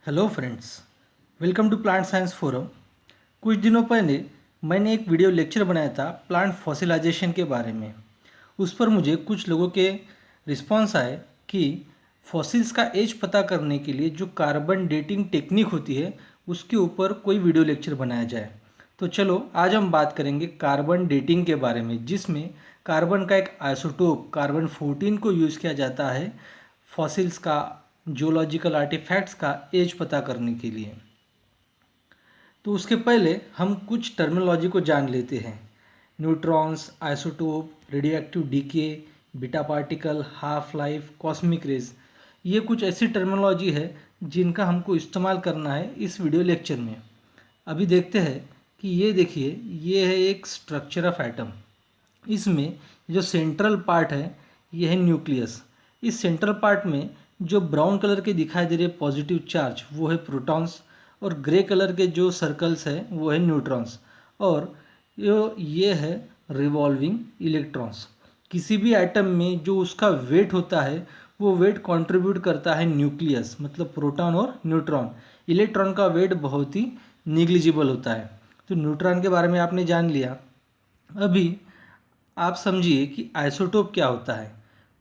Hello friends, welcome to plant science forum. कुछ दिनों पहले मैंने एक वीडियो लेक्चर बनाया था प्लांट फॉसिलाइजेशन के बारे में। उस पर मुझे कुछ लोगों के रिस्पांस आए कि फॉसिल्स का एज पता करने के लिए जो कार्बन डेटिंग टेक्निक होती है उसके ऊपर कोई वीडियो लेक्चर बनाया जाए। तो चलो आज हम बात करेंगे कार्बन डेटिंग के बारे में, जिसमें कार्बन का एक आइसोटोप कार्बन 14 को यूज़ किया जाता है फॉसिल्स का जियोलॉजिकल आर्टिफैक्ट्स का एज पता करने के लिए। तो उसके पहले हम कुछ टर्मिनोलॉजी को जान लेते हैं। Neutrons, isotope, radioactive decay, beta particle, half life, cosmic rays, ये कुछ ऐसी टर्मिनोलॉजी है जिनका हमको इस्तेमाल करना है इस वीडियो लेक्चर में। अभी देखते हैं कि ये देखिए, ये है एक स्ट्रक्चर ऑफ एटम। इसमें जो सेंट्रल पार्ट है ये है न्यूक्लियस। इस सेंट्रल पार्ट में जो ब्राउन कलर के दिखाई दे रहे पॉजिटिव चार्ज वो है प्रोटॉन्स, और ग्रे कलर के जो सर्कल्स है वो है न्यूट्रॉन्स, और ये है रिवॉल्विंग इलेक्ट्रॉन्स। किसी भी एटम में जो उसका वेट होता है वो वेट कंट्रीब्यूट करता है न्यूक्लियस, मतलब प्रोटॉन और न्यूट्रॉन। इलेक्ट्रॉन का वेट बहुत ही निग्लिजिबल होता है। तो न्यूट्रॉन के बारे में आपने जान लिया। अभी आप समझिए कि आइसोटोप क्या होता है।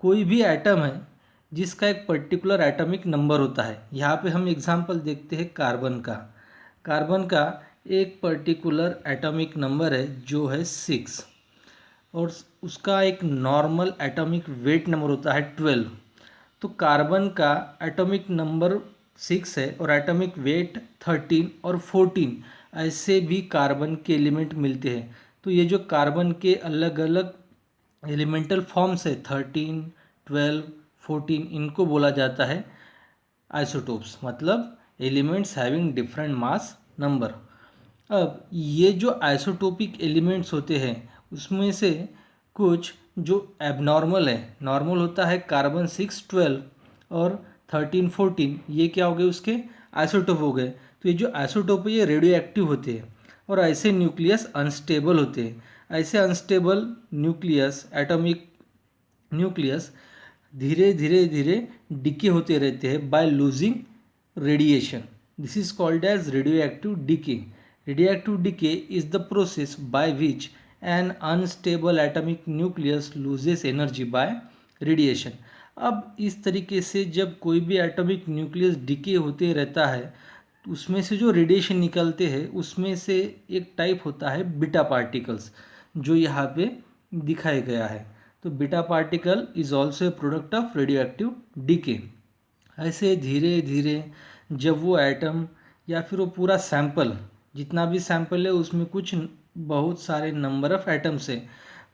कोई भी एटम है जिसका एक पर्टिकुलर एटॉमिक नंबर होता है। यहाँ पे हम एग्जांपल देखते हैं कार्बन का। कार्बन का एक पर्टिकुलर एटॉमिक नंबर है जो है 6, और उसका एक नॉर्मल एटॉमिक वेट नंबर होता है 12। तो कार्बन का एटॉमिक नंबर 6 है और एटॉमिक वेट 13 और 14, ऐसे भी कार्बन के एलिमेंट मिलते हैं। तो ये जो कार्बन के अलग अलग एलिमेंटल फॉर्म्स है 13, 12, 14, इनको बोला जाता है आइसोटोप्स, मतलब elements having different mass number. अब ये जो आइसोटोपिक एलिमेंट्स होते हैं उसमें से कुछ जो एबनॉर्मल है, नॉर्मल होता है कार्बन 6, 12 और 13, 14, ये क्या हो गए उसके आइसोटोप हो गए। तो ये जो आइसोटोप है ये रेडियो एक्टिव होते हैं, और ऐसे न्यूक्लियस अनस्टेबल होते हैं। ऐसे अनस्टेबल न्यूक्लियस, एटॉमिक न्यूक्लियस धीरे धीरे धीरे डिके होते रहते हैं by losing radiation. This is called as radioactive decay. Radioactive decay is the process by which an unstable atomic nucleus loses energy by radiation. अब इस तरीके से जब कोई भी एटॉमिक न्यूक्लियस डिके होते रहता है तो उसमें से जो रेडिएशन निकलते हैं उसमें से एक टाइप होता है बीटा पार्टिकल्स, जो यहाँ पे दिखाया गया है। तो beta particle is also a product of radioactive decay. ऐसे धीरे धीरे जब वो एटम या फिर वो पूरा सैंपल, जितना भी सैंपल है उसमें कुछ बहुत सारे नंबर ऑफ एटम्स है,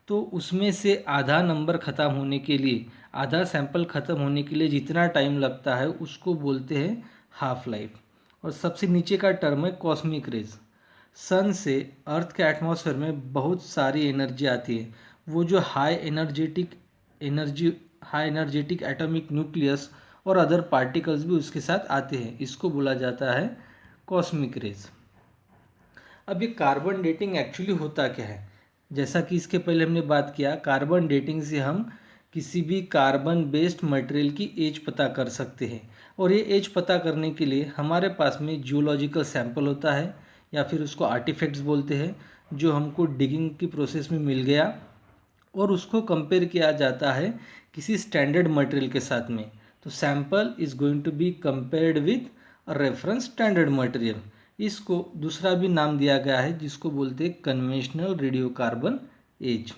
तो उसमें से आधा नंबर ख़त्म होने के लिए, आधा सैंपल ख़त्म होने के लिए जितना टाइम लगता है उसको बोलते हैं हाफ लाइफ। और सबसे नीचे का टर्म है कॉस्मिक रेज। सन से अर्थ के एटमॉस्फेयर में बहुत सारी एनर्जी आती है। वो जो हाई एनर्जेटिक एटॉमिक न्यूक्लियस और अदर पार्टिकल्स भी उसके साथ आते हैं, इसको बोला जाता है कॉस्मिक रेज। अब ये कार्बन डेटिंग एक्चुअली होता क्या है? जैसा कि इसके पहले हमने बात किया, कार्बन डेटिंग से हम किसी भी कार्बन बेस्ड मटेरियल की एज पता कर सकते हैं। और ये एज पता करने के लिए हमारे पास में जियोलॉजिकल सैंपल होता है, या फिर उसको आर्टिफैक्ट्स बोलते हैं, जो हमको डिगिंग की प्रोसेस में मिल गया, और उसको कंपेयर किया जाता है किसी स्टैंडर्ड मटेरियल के साथ में। तो sample is going to be compared with a reference standard material. इसको दूसरा भी नाम दिया गया है जिसको बोलते हैं conventional radiocarbon age.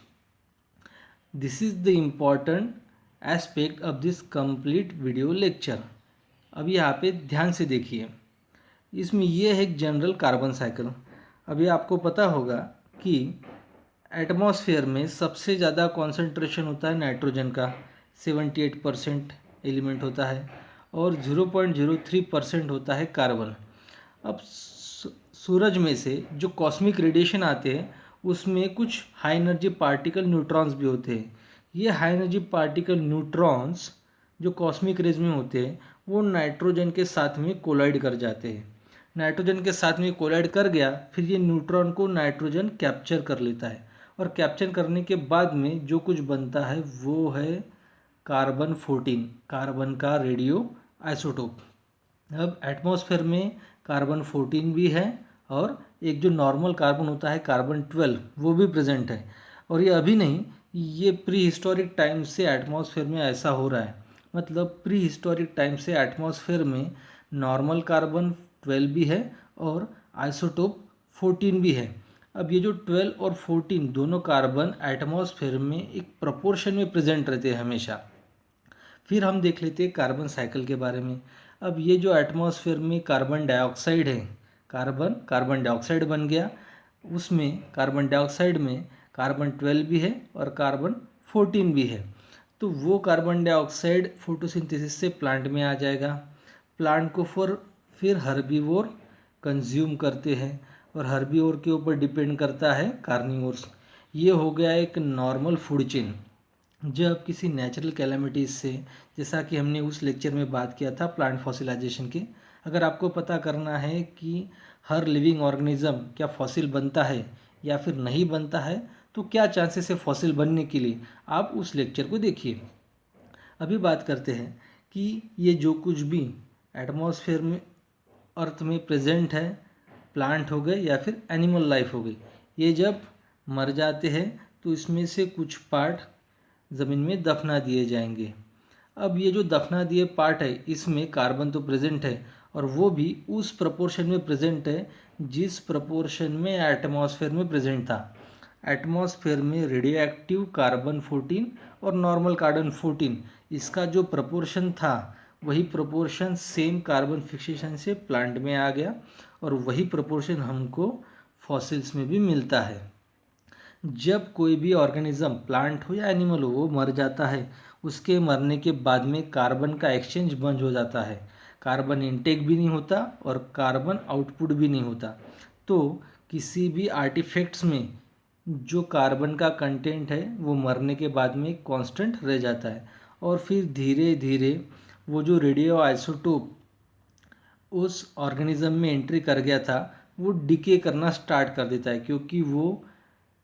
This is the important aspect of this complete video lecture. अब यहाँ पे ध्यान से देखिए, इसमें यह है एक जनरल कार्बन साइकिल। अभी आपको पता होगा कि एटमॉस्फेयर में सबसे ज़्यादा कॉन्सेंट्रेशन होता है नाइट्रोजन का, 78% एलिमेंट होता है, और 0.03% होता है कार्बन। अब सूरज में से जो कॉस्मिक रेडिएशन आते हैं उसमें कुछ हाई एनर्जी पार्टिकल न्यूट्रॉन्स भी होते हैं। ये हाई एनर्जी पार्टिकल न्यूट्रॉन्स जो कॉस्मिक रेज में होते हैं वो नाइट्रोजन के साथ में कोलाइड कर जाते हैं। नाइट्रोजन के साथ में कोलाइड कर गया, फिर ये न्यूट्रॉन को नाइट्रोजन कैप्चर कर लेता है, और कैप्चर करने के बाद में जो कुछ बनता है वो है कार्बन 14, कार्बन का रेडियो आइसोटोप। अब एटमॉस्फेयर में कार्बन 14 भी है और एक जो नॉर्मल कार्बन होता है कार्बन 12 वो भी प्रेजेंट है। और ये अभी नहीं, ये प्री हिस्टोरिक टाइम से एटमॉस्फेयर में ऐसा हो रहा है। मतलब प्री हिस्टोरिक टाइम से एटमॉस्फेयर में नॉर्मल कार्बन 12 भी है और आइसोटोप 14 भी है। अब ये जो 12 और 14 दोनों कार्बन एटमॉस्फेयर में एक प्रोपोर्शन में प्रेजेंट रहते हैं हमेशा। फिर हम देख लेते हैं कार्बन साइकिल के बारे में। अब ये जो एटमॉस्फेयर में कार्बन डाइऑक्साइड है, कार्बन डाइऑक्साइड बन गया, उसमें कार्बन डाइऑक्साइड में कार्बन 12 भी है और कार्बन 14 भी है। तो वो कार्बन डाइऑक्साइड फोटोसिंथेसिस से प्लांट में आ जाएगा। प्लांट को फिर हर्बीवोर कंज्यूम करते हैं और हर्बीवोर के ऊपर डिपेंड करता है कार्निवोर्स। ये हो गया एक नॉर्मल फूड चेन। जब किसी नेचुरल कैलामिटीज़ से, जैसा कि हमने उस लेक्चर में बात किया था प्लांट फॉसिलाइजेशन के, अगर आपको पता करना है कि हर लिविंग ऑर्गेनिज्म क्या फॉसिल बनता है या फिर नहीं बनता है, तो क्या चांसेस है फॉसिल बनने के लिए, आप उस लेक्चर को देखिए। अभी बात करते हैं कि ये जो कुछ भी एटमॉस्फेयर में अर्थ में प्रेजेंट है, प्लांट हो गए या फिर एनिमल लाइफ हो गई, ये जब मर जाते हैं तो इसमें से कुछ पार्ट ज़मीन में दफना दिए जाएंगे। अब ये जो दफना दिए पार्ट है इसमें कार्बन तो प्रेजेंट है और वो भी उस प्रपोर्शन में प्रेजेंट है जिस प्रपोर्शन में एटमॉस्फेयर में प्रेजेंट था। एटमॉस्फेयर में रेडियो एक्टिव कार्बन 14 और नॉर्मल कार्बन 14, इसका जो प्रपोर्शन था वही प्रपोर्शन सेम कार्बन फिक्सेशन से प्लांट में आ गया और वही प्रपोर्शन हमको फॉसिल्स में भी मिलता है। जब कोई भी ऑर्गेनिज्म प्लांट हो या एनिमल हो वो मर जाता है, उसके मरने के बाद में कार्बन का एक्सचेंज बंद हो जाता है, कार्बन इनटेक भी नहीं होता और कार्बन आउटपुट भी नहीं होता। तो किसी भी आर्टिफैक्ट्स में जो कार्बन का कंटेंट है वो मरने के बाद में कांस्टेंट रह जाता है और फिर धीरे धीरे वो जो रेडियो आइसोटोप उस ऑर्गेनिज्म में एंट्री कर गया था वो डिके करना स्टार्ट कर देता है, क्योंकि वो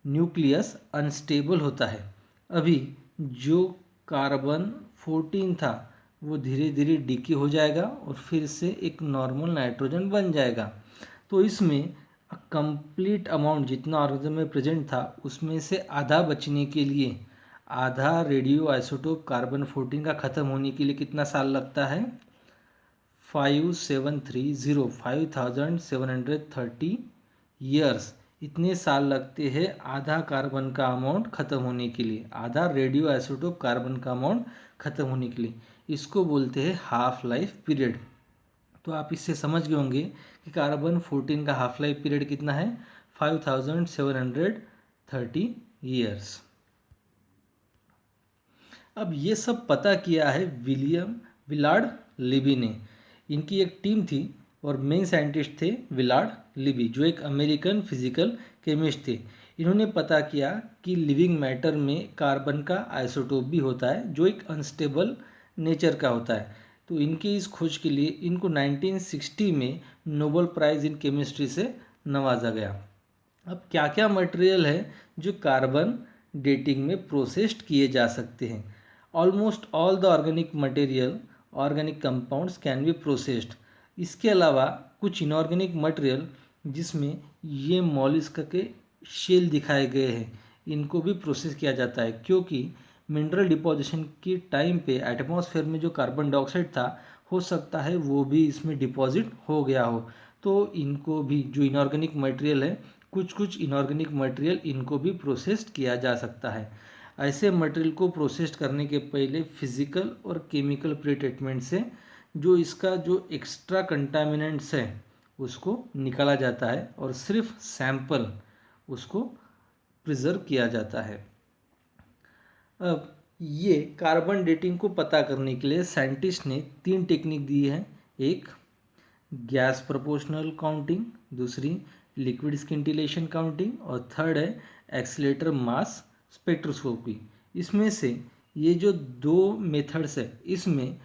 न्यूक्लियस अनस्टेबल होता है। अभी जो कार्बन 14 था वो धीरे धीरे डिके हो जाएगा और फिर से एक नॉर्मल नाइट्रोजन बन जाएगा। तो इसमें कंप्लीट अमाउंट जितना ऑर्गेनिज्म में प्रेजेंट था उसमें से आधा बचने के लिए, आधा रेडियो आइसोटोप कार्बन 14 का ख़त्म होने के लिए कितना साल लगता है? 5730 ईयर्स, इतने साल लगते हैं आधा कार्बन का अमाउंट ख़त्म होने के लिए, आधा रेडियो आइसोटोप कार्बन का अमाउंट ख़त्म होने के लिए। इसको बोलते हैं हाफ लाइफ पीरियड। तो आप इससे समझ गए होंगे कि कार्बन 14 का हाफ लाइफ पीरियड कितना है? 5730 ईयर्स। अब ये सब पता किया है विलार्ड लिबी ने। इनकी एक टीम थी और मेन साइंटिस्ट थे विलार्ड लिबी, जो एक अमेरिकन फिजिकल केमिस्ट थे। इन्होंने पता किया कि लिविंग मैटर में कार्बन का आइसोटोप भी होता है जो एक अनस्टेबल नेचर का होता है। तो इनकी इस खोज के लिए इनको 1960 में नोबेल प्राइज़ इन केमिस्ट्री से नवाजा गया। अब क्या क्या मटेरियल है जो कार्बन डेटिंग में प्रोसेस्ड किए जा सकते हैं? Almost all the organic compounds can be processed. इसके अलावा कुछ इनऑर्गेनिक मटेरियल जिसमें ये मॉलिस्क के शेल दिखाए गए हैं, इनको भी प्रोसेस किया जाता है, क्योंकि मिनरल डिपोजिशन के टाइम पे एटमॉस्फेयर में जो कार्बन डाइऑक्साइड था हो सकता है वो भी इसमें डिपॉजिट हो गया हो। तो इनको भी, जो इनऑर्गेनिक मटेरियल है, कुछ इनऑर्गेनिक मटेरियल इनको भी प्रोसेस्ड किया जा सकता है। ऐसे मटेरियल को प्रोसेस्ड करने के पहले फिजिकल और केमिकल प्री ट्रीटमेंट से जो इसका जो एक्स्ट्रा कंटामिनेंट्स है उसको निकाला जाता है और सिर्फ सैंपल उसको प्रिजर्व किया जाता है। अब ये कार्बन डेटिंग को पता करने के लिए साइंटिस्ट ने 3 टेक्निक दी है। एक गैस प्रोपोर्शनल काउंटिंग, दूसरी लिक्विड स्किंटिलेशन काउंटिंग और थर्ड है एक्सीलरेटर मास स्पेक्ट्रोस्कोपी। इसमें से ये जो 2 मेथड्स है इसमें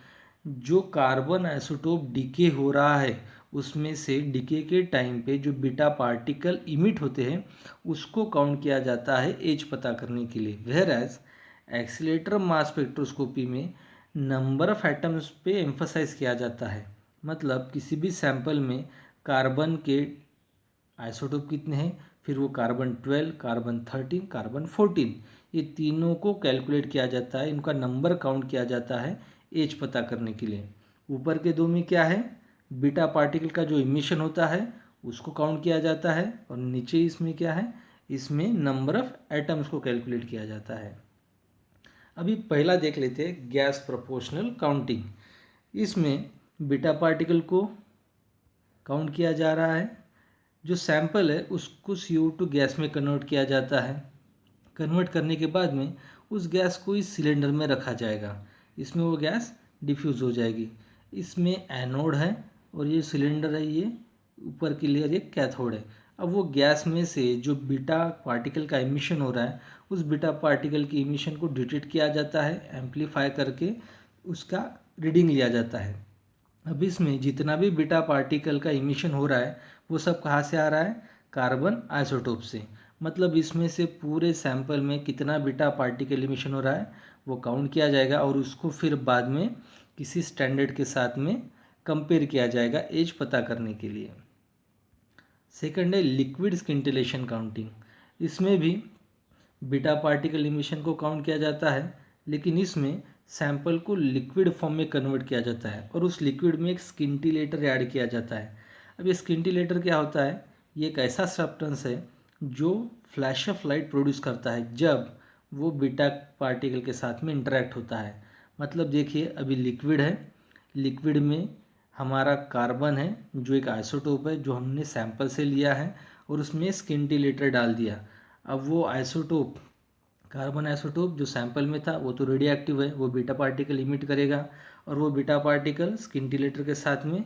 जो कार्बन आइसोटोप डिके हो रहा है उसमें से डिके के टाइम पे जो बीटा पार्टिकल इमिट होते हैं उसको काउंट किया जाता है एज पता करने के लिए। Where as accelerator mass spectroscopy में नंबर ऑफ एटम्स पे एम्फसाइज किया जाता है। मतलब किसी भी सैंपल में कार्बन के आइसोटोप कितने हैं, फिर वो कार्बन 12, कार्बन 13, कार्बन 14, ये तीनों को कैलकुलेट किया जाता है, इनका नंबर काउंट किया जाता है एज पता करने के लिए। ऊपर के दो में क्या है, बीटा पार्टिकल का जो इमिशन होता है उसको काउंट किया जाता है, और नीचे इसमें क्या है, इसमें नंबर ऑफ एटम्स को कैलकुलेट किया जाता है। अभी पहला देख लेते हैं गैस प्रोपोर्शनल काउंटिंग। इसमें बीटा पार्टिकल को काउंट किया जा रहा है, जो सैंपल है उसको CO2 गैस में कन्वर्ट किया जाता है। कन्वर्ट करने के बाद में उस गैस को इस सिलेंडर में रखा जाएगा, इसमें वो गैस डिफ्यूज़ हो जाएगी। इसमें एनोड है और ये सिलेंडर है, ये ऊपर की लेयर ये कैथोड है। अब वो गैस में से जो बीटा पार्टिकल का इमिशन हो रहा है, उस बीटा पार्टिकल की इमिशन को डिटेक्ट किया जाता है, एम्पलीफाई करके उसका रीडिंग लिया जाता है। अब इसमें जितना भी बीटा पार्टिकल का इमिशन हो रहा है वो सब कहाँ से आ रहा है, कार्बन आइसोटोप से। मतलब इसमें से पूरे सैंपल में कितना बीटा पार्टिकल इमिशन हो रहा है वो काउंट किया जाएगा, और उसको फिर बाद में किसी स्टैंडर्ड के साथ में कंपेयर किया जाएगा एज पता करने के लिए। सेकंड है लिक्विड स्किंटिलेशन काउंटिंग। इसमें भी बीटा पार्टिकल इमिशन को काउंट किया जाता है, लेकिन इसमें सैंपल को लिक्विड फॉर्म में कन्वर्ट किया जाता है और उस लिक्विड में एक स्किंटिलेटर ऐड किया जाता है। अब ये स्किंटिलेटर क्या होता है, ये एक ऐसा सब्सटेंस है जो फ्लैश ऑफ लाइट प्रोड्यूस करता है जब वो बीटा पार्टिकल के साथ में इंटरेक्ट होता है। मतलब देखिए अभी लिक्विड है, लिक्विड में हमारा कार्बन है जो एक आइसोटोप है जो हमने सैंपल से लिया है, और उसमें स्किंटिलेटर डाल दिया। अब वो आइसोटोप, कार्बन आइसोटोप जो सैंपल में था वो तो रेडियो एक्टिव है, वो बीटा पार्टिकल इमिट करेगा, और वो बीटा पार्टिकल स्किंटिलेटर के साथ में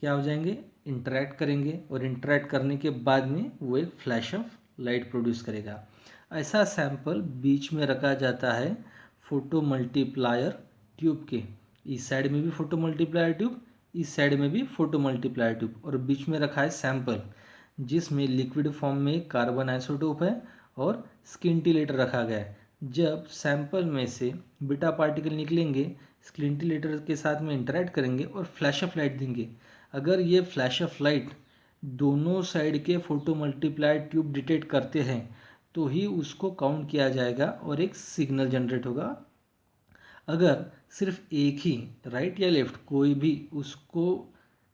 क्या हो जाएंगे, इंटरेक्ट करेंगे, और इंटरेक्ट करने के बाद में वो एक फ्लैश ऑफ लाइट प्रोड्यूस करेगा। ऐसा सैंपल बीच में रखा जाता है फोटो मल्टीप्लायर ट्यूब के, इस साइड में भी फोटो मल्टीप्लायर ट्यूब, इस साइड में भी फोटो मल्टीप्लायर ट्यूब, और बीच में रखा है सैंपल जिसमें लिक्विड फॉर्म में कार्बन आइसोटोप है और स्किंटिलेटर रखा गया है। जब सैंपल में से बीटा पार्टिकल निकलेंगे, स्किंटिलेटर के साथ में इंटरेक्ट करेंगे और फ्लैश ऑफ लाइट देंगे। अगर ये फ्लैश ऑफ लाइट दोनों साइड के फोटो मल्टीप्लायर ट्यूब डिटेक्ट करते हैं तो ही उसको काउंट किया जाएगा और एक सिग्नल जनरेट होगा। अगर सिर्फ एक ही राइट या लेफ्ट कोई भी उसको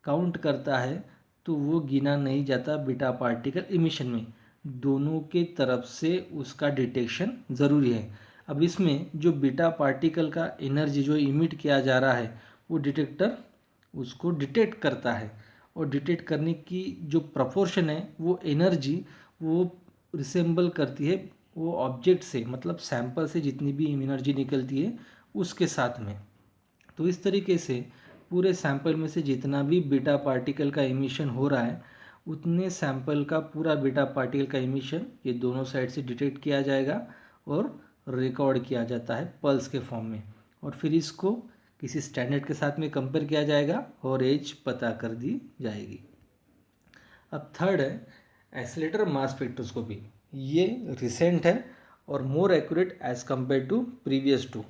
काउंट करता है तो वो गिना नहीं जाता बीटा पार्टिकल इमिशन में, दोनों के तरफ से उसका डिटेक्शन ज़रूरी है। अब इसमें जो बीटा पार्टिकल का एनर्जी जो इमिट किया जा रहा है वो डिटेक्टर उसको डिटेक्ट करता है, और डिटेक्ट करने की जो प्रपोर्शन है वो एनर्जी वो रिसेंबल करती है वो ऑब्जेक्ट से, मतलब सैंपल से जितनी भी एनर्जी निकलती है उसके साथ में। तो इस तरीके से पूरे सैंपल में से जितना भी बीटा पार्टिकल का इमिशन हो रहा है उतने सैंपल का पूरा बीटा पार्टिकल का इमिशन ये दोनों साइड से डिटेक्ट किया जाएगा और रिकॉर्ड किया जाता है पल्स के फॉर्म में, और फिर इसको किसी स्टैंडर्ड के साथ में कंपेयर किया जाएगा और एज पता कर दी जाएगी। अब थर्ड है एक्सेलेरेटर मास स्पेक्ट्रोस्कोपी। ये रिसेंट है और more accurate as compare to previous two.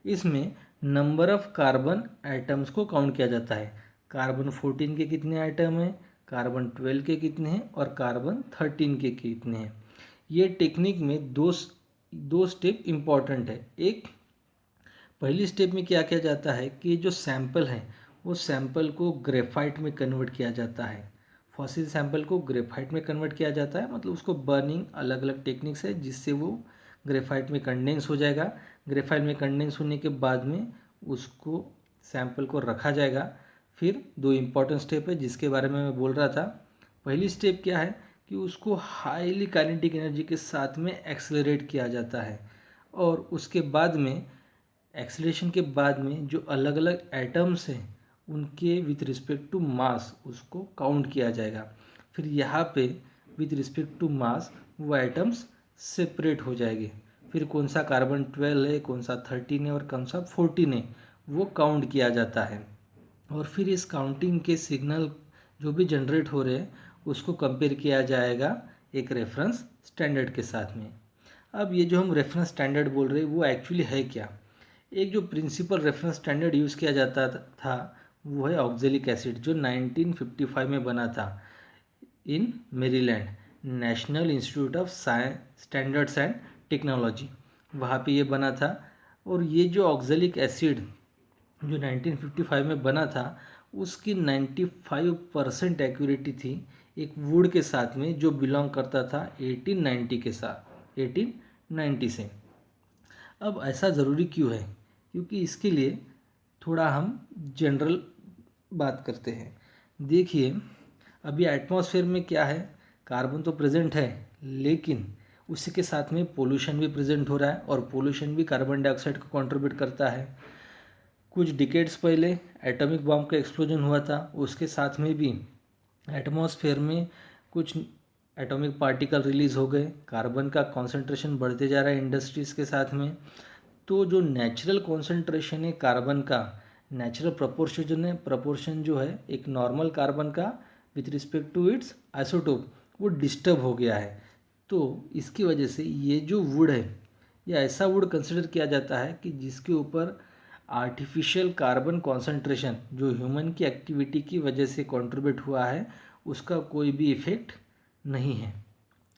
इसमें नंबर ऑफ कार्बन एटम्स को काउंट किया जाता है, कार्बन 14 के कितने आइटम हैं, कार्बन 12 के कितने हैं और कार्बन 13 के कितने हैं। ये टेक्निक में दो स्टेप इम्पॉर्टेंट है। एक पहली स्टेप में क्या किया जाता है कि जो सैंपल है वो सैंपल को ग्रेफाइट में कन्वर्ट किया जाता है, फॉसिल सैंपल को ग्रेफाइट में कन्वर्ट किया जाता है, मतलब उसको बर्निंग अलग अलग टेक्निक्स है जिससे वो ग्रेफाइट में कंडेंस हो जाएगा। ग्रेफाइट में कंडेंस होने के बाद में उसको सैंपल को रखा जाएगा। फिर दो इम्पॉर्टेंट स्टेप है जिसके बारे में मैं बोल रहा था। पहली स्टेप क्या है कि उसको हाईली काइनेटिक एनर्जी के साथ में एक्सेलरेट किया जाता है, और उसके बाद में एक्सेलरेशन के बाद में जो अलग अलग एटम्स हैं उनके विथ रिस्पेक्ट टू मास उसको काउंट किया जाएगा। फिर यहाँ पे विथ रिस्पेक्ट टू मास वो एटम्स सेपरेट हो जाएंगे। फिर कौन सा कार्बन 12 है, कौन सा 13 है और कौन सा 14 है वो काउंट किया जाता है, और फिर इस काउंटिंग के सिग्नल जो भी जनरेट हो रहे हैं उसको कंपेयर किया जाएगा एक रेफरेंस स्टैंडर्ड के साथ में। अब ये जो हम रेफरेंस स्टैंडर्ड बोल रहे हैं वो एक्चुअली है क्या। एक जो प्रिंसिपल रेफरेंस स्टैंडर्ड यूज़ किया जाता था वो है ऑक्जेलिक एसिड, जो 1955 में बना था in Maryland, National Institute of Standards and Technology, वहाँ पे ये बना था। और ये जो ऑक्जेलिक एसिड जो 1955 में बना था, उसकी 95% एक्यूरेटी थी एक वुड के साथ में जो बिलोंग करता था 1890 के साथ, 1890 से। अब ऐसा ज़रूरी क्यों है? क्योंकि इसके लिए थोड़ा हम जनरल बात करते हैं। देखिए, अभी एटमॉस्फेयर में क्या है, कार्बन तो प्रेजेंट है, लेकिन उसी के साथ में पोल्यूशन भी प्रेजेंट हो रहा है, और पोल्यूशन भी कार्बन डाइऑक्साइड को कंट्रीब्यूट करता है। कुछ डिकेड्स पहले एटॉमिक बॉम्ब का एक्सप्लोजन हुआ था, उसके साथ में भी एटमॉस्फेयर में कुछ एटॉमिक पार्टिकल रिलीज़ हो गए, कार्बन का कॉन्सेंट्रेशन बढ़ते जा रहा है इंडस्ट्रीज़ के साथ में। तो जो नेचुरल कॉन्सेंट्रेशन है कार्बन का, नेचुरल प्रपोर्शन जो है एक नॉर्मल कार्बन का with respect to its isotope, वो डिस्टर्ब हो गया है। तो इसकी वजह से ये जो वुड है, ये ऐसा वुड कंसिडर किया जाता है कि जिसके ऊपर आर्टिफिशियल कार्बन कॉन्सेंट्रेशन जो ह्यूमन की एक्टिविटी की वजह से कंट्रीब्यूट हुआ है, उसका कोई भी इफ़ेक्ट नहीं है।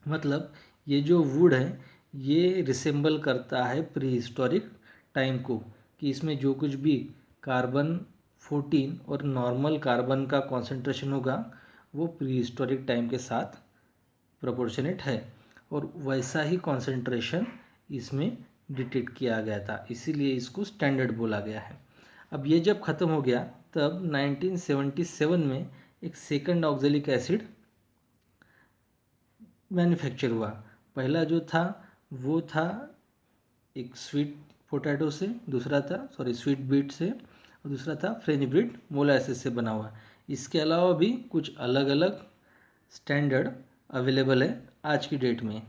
मतलब ये जो वुड है ये रिसेंबल करता है प्री हिस्टोरिक टाइम को, कि इसमें जो कुछ भी कार्बन 14 और नॉर्मल कार्बन का कॉन्सेंट्रेशन होगा वो प्री हिस्टोरिक टाइम के साथ प्रोपोर्शनेट है, और वैसा ही कॉन्सेंट्रेशन इसमें डिटेक्ट किया गया था, इसीलिए इसको स्टैंडर्ड बोला गया है। अब ये जब ख़त्म हो गया, तब 1977 में एक सेकंड ऑक्जेलिक एसिड मैन्युफैक्चर हुआ। पहला जो था वो था एक स्वीट पोटैटो से, स्वीट बीट से, और दूसरा था फ्रेंच ब्रीड मोलासेस से बना हुआ। इसके अलावा भी कुछ अलग अलग स्टैंडर्ड अवेलेबल है आज की डेट में।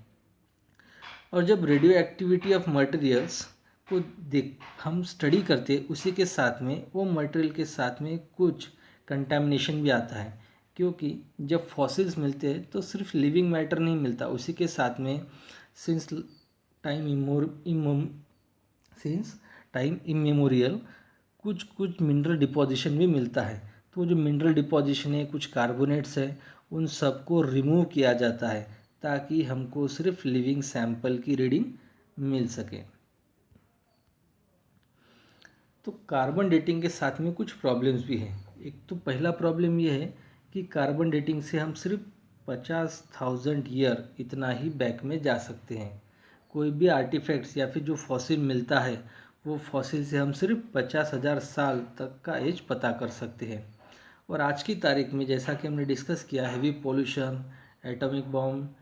और जब रेडियो एक्टिविटी ऑफ मटेरियल्स को हम स्टडी करते, उसी के साथ में वो मटेरियल के साथ में कुछ कंटामिनेशन भी आता है, क्योंकि जब फॉसिल्स मिलते हैं तो सिर्फ लिविंग मैटर नहीं मिलता, उसी के साथ में सिंस टाइम इमेमोरियल कुछ मिनरल डिपोजिशन भी मिलता है। तो जो मिनरल डिपोजिशन है, कुछ कार्बोनेट्स है, उन सबको रिमूव किया जाता है ताकि हमको सिर्फ लिविंग सैंपल की रीडिंग मिल सके। तो कार्बन डेटिंग के साथ में कुछ प्रॉब्लम्स भी हैं। एक तो पहला प्रॉब्लम ये है कि कार्बन डेटिंग से हम सिर्फ 50,000 ईयर इतना ही बैक में जा सकते हैं। कोई भी आर्टिफैक्ट्स या फिर जो फॉसिल मिलता है, वो फॉसिल से हम सिर्फ 50,000 साल तक का एज पता कर सकते हैं। और आज की तारीख में जैसा कि हमने डिस्कस किया, heavy pollution, atomic bomb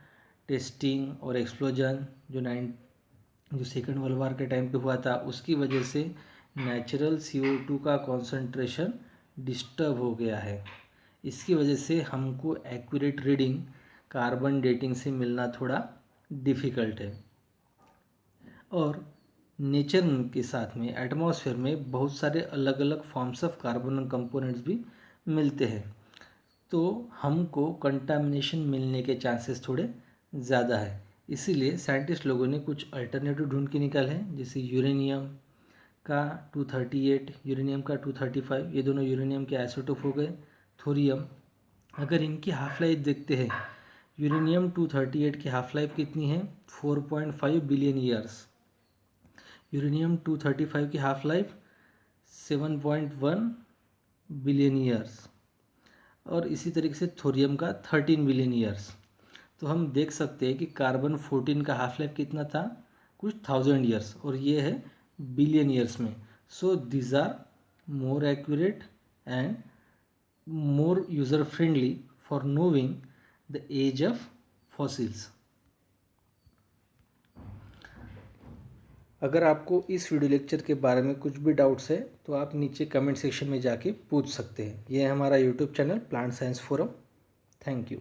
testing और एक्सप्लोजन जो सेकेंड वर्ल्ड वॉर के टाइम पे हुआ था, उसकी वजह से नेचुरल CO2 का कॉन्सेंट्रेशन डिस्टर्ब हो गया है। इसकी वजह से हमको एक्यूरेट रीडिंग कार्बन डेटिंग से मिलना थोड़ा डिफ़िकल्ट है। और नेचर के साथ में एटमॉस्फेयर में बहुत सारे अलग अलग फॉर्म्स ऑफ कार्बन कंपोनेंट्स भी मिलते हैं, तो हमको कंटामिनेशन मिलने के चांसेस थोड़े ज़्यादा है। इसीलिए साइंटिस्ट लोगों ने कुछ अल्टरनेटिव ढूंढ के निकाले हैं, जैसे यूरेनियम का 238, यूरेनियम का 235, ये दोनों यूरेनियम के आइसोटोप हो गए। थोरियम, अगर इनकी हाफ लाइफ देखते हैं, यूरेनियम 238 की हाफ लाइफ कितनी है? 4.5 बिलियन ईयर्स। यूरेनियम 235 की हाफ लाइफ 7.1 बिलियन ईयर्स, और इसी तरीके से थोरियम का 13 बिलियन ईयर्स। तो हम देख सकते हैं कि कार्बन 14 का हाफ लाइफ कितना था? कुछ 1000 ईयर्स, और ये है बिलियन ईयर्स में। So these are more accurate and more user friendly for knowing the age of fossils. अगर आपको इस वीडियो लेक्चर के बारे में कुछ भी डाउट्स है तो आप नीचे कमेंट सेक्शन में जाके पूछ सकते हैं। यह है हमारा YouTube channel plant science forum. Thank you.